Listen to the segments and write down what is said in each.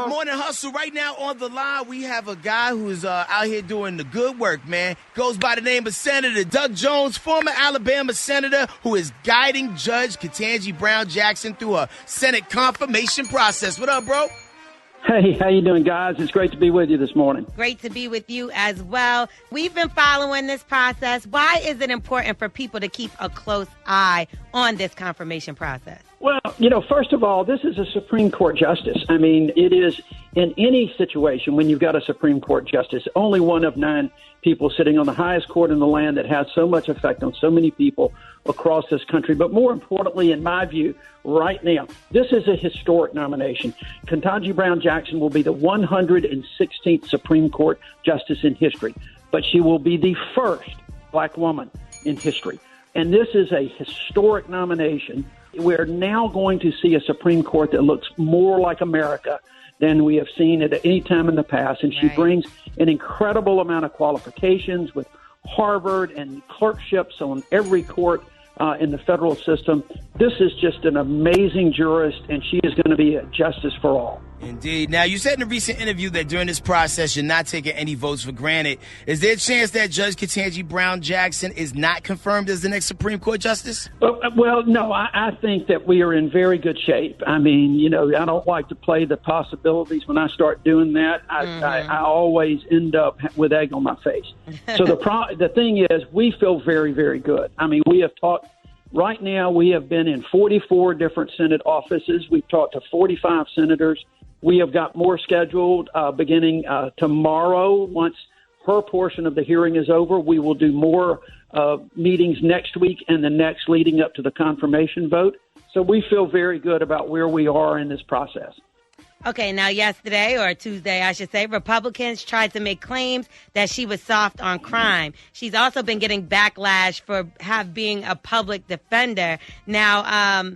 folks. Morning Hustle. Right now on the line, we have a guy who's out here doing the good work, man. Goes by the name of Senator Doug Jones, former Alabama senator who is guiding Judge Ketanji Brown Jackson through a Senate confirmation process. What up, bro? Hey, how you doing, guys? It's great to be with you this morning. Great to be with you as well. We've been following this process. Why is it important for people to keep a close eye on this confirmation process? Well, first of all, this is a Supreme Court justice. I mean, it is in any situation when you've got a Supreme Court justice, only one of 9 people sitting on the highest court in the land that has so much effect on so many people across this country. But more importantly, in my view, right now, this is a historic nomination. Ketanji Brown Jackson will be the 116th Supreme Court justice in history, but she will be the first black woman in history. And this is a historic nomination. We're now going to see a Supreme Court that looks more like America than we have seen at any time in the past. And she brings an incredible amount of qualifications with Harvard and clerkships on every court in the federal system. This is just an amazing jurist, and she is going to be a justice for all. Indeed. Now, you said in a recent interview that during this process you're not taking any votes for granted. Is there a chance that Judge Ketanji Brown Jackson is not confirmed as the next Supreme Court justice? Well, no, I think that we are in very good shape. I mean, I don't like to play the possibilities. When I start doing that, I always end up with egg on my face. So the thing is, we feel very, very good. I mean, we have talked. Right now, we have been in 44 different Senate offices. We've talked to 45 senators. We have got more scheduled beginning tomorrow. Once her portion of the hearing is over, we will do more meetings next week and the next leading up to the confirmation vote. So we feel very good about where we are in this process. Okay, now yesterday, or Tuesday, I should say, Republicans tried to make claims that she was soft on crime. She's also been getting backlash for being a public defender. Now,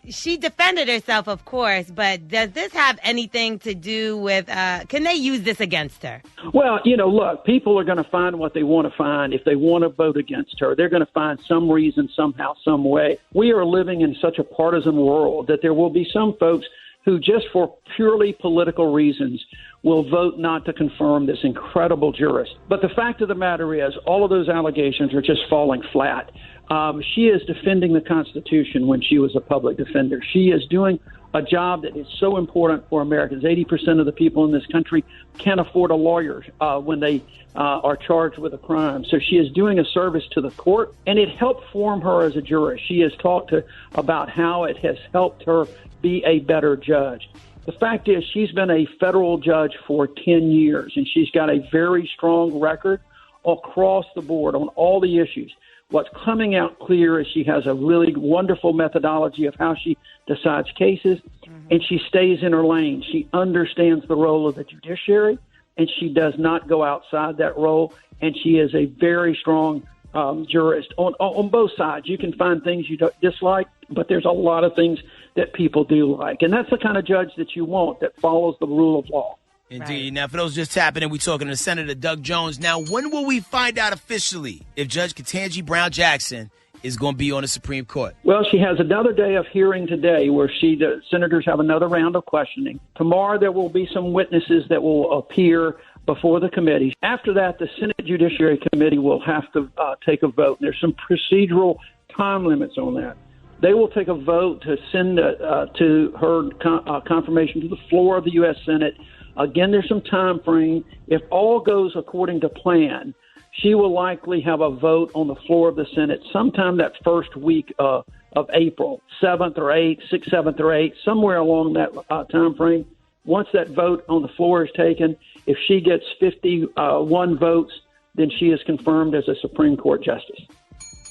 she defended herself, of course, but does this have anything to do with, can they use this against her? Well, look, people are going to find what they want to find. If they want to vote against her, they're going to find some reason, somehow, some way. We are living in such a partisan world that there will be some folks who just for purely political reasons will vote not to confirm this incredible jurist. But the fact of the matter is, all of those allegations are just falling flat. She is defending the Constitution when she was a public defender. She is doing a job that is so important for Americans. 80% of the people in this country can't afford a lawyer when they are charged with a crime. So she is doing a service to the court, and it helped form her as a jurist. She has talked about how it has helped her be a better judge. The fact is, she's been a federal judge for 10 years, and she's got a very strong record across the board on all the issues. What's coming out clear is she has a really wonderful methodology of how she decides cases, and she stays in her lane. She understands the role of the judiciary, and she does not go outside that role, and she is a very strong jurist on both sides. You can find things you don't dislike, but there's a lot of things that people do like. And that's the kind of judge that you want, that follows the rule of law. Indeed. Right. Now, for those just tapping in, we're talking to Senator Doug Jones. Now, when will we find out officially if Judge Ketanji Brown Jackson is going to be on the Supreme Court? Well, she has another day of hearing today where the senators have another round of questioning. Tomorrow, there will be some witnesses that will appear before the committee. After that, the Senate Judiciary Committee will have to take a vote. There's some procedural time limits on that. They will take a vote to send to her confirmation to the floor of the U.S. Senate. Again, there's some time frame. If all goes according to plan, she will likely have a vote on the floor of the Senate sometime that first week of April, 7th or 8th, 6th, 7th or 8th, somewhere along that time frame. Once that vote on the floor is taken, if she gets 51 votes, then she is confirmed as a Supreme Court justice.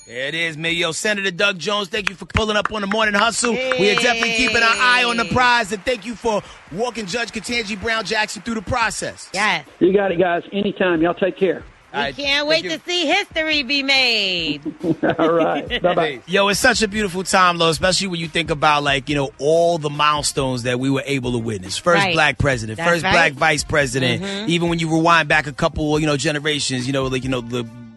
There it is, man. Yo, Senator Doug Jones, thank you for pulling up on the Morning Hustle. Hey. We are definitely keeping our eye on the prize, and thank you for walking Judge Ketanji Brown Jackson through the process. Yes. You got it, guys. Anytime. Y'all take care. We can't wait to see history be made. All right. Bye-bye. Yo, it's such a beautiful time, though, especially when you think about, all the milestones that we were able to witness. First black president, first black vice president. Mm-hmm. Even when you rewind back a couple, generations,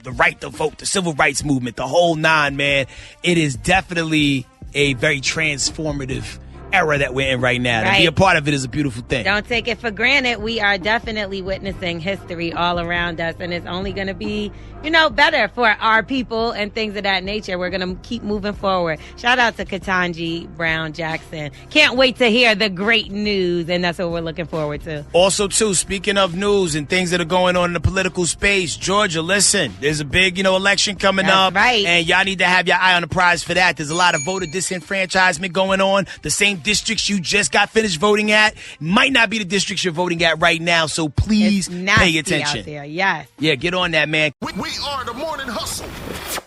the right to vote, the civil rights movement, the whole nine, man. It is definitely a very transformative era that we're in right now. To be a part of it is a beautiful thing. Don't take it for granted. We are definitely witnessing history all around us, and it's only going to be, better for our people and things of that nature. We're going to keep moving forward. Shout out to Ketanji Brown Jackson. Can't wait to hear the great news, and that's what we're looking forward to. Also, too, speaking of news and things that are going on in the political space, Georgia, listen, there's a big, election coming up. Right. And y'all need to have your eye on the prize for that. There's a lot of voter disenfranchisement going on. The same districts you just got finished voting at might not be the districts you're voting at right now, so please pay attention. Out there. Yes. Yeah, get on that, man. We are the Morning Hustle.